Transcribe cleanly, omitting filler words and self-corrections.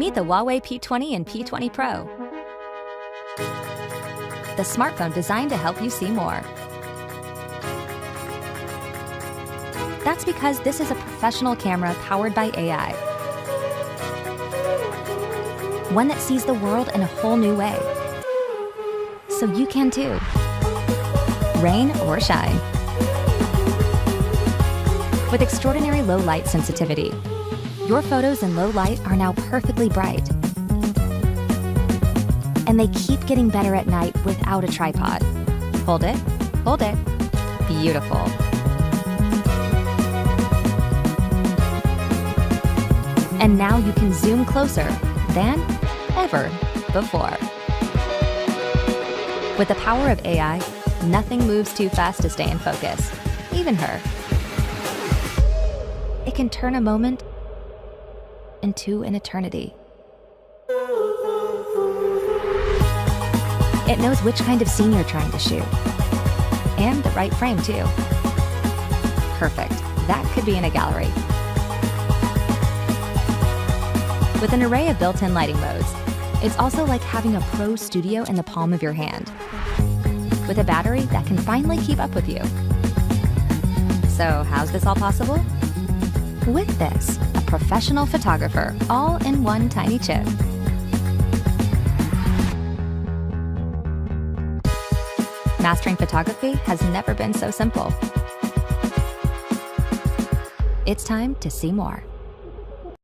Meet the Huawei P20 and P20 Pro. with a smartphone designed to help you see more. That's because this is a professional camera powered by AI. One that sees the world in a whole new way. So you can too. Rain or shine. With extraordinary low light sensitivity, your photos in low light are now perfectly bright. And they keep getting better at night without a tripod. Hold it, hold it. Beautiful. And now you can zoom closer than ever before. With the power of AI, nothing moves too fast to stay in focus, even her. It can turn a moment into an eternity. It knows which kind of scene you're trying to shoot. And the right frame, too. Perfect. That could be in a gallery. With an array of built-in lighting modes, it's also like having a pro studio in the palm of your hand, with a battery that can finally keep up with you. So how's this all possible? With this, a professional photographer, all in one tiny chip. Mastering photography has never been so simple. It's time to see more.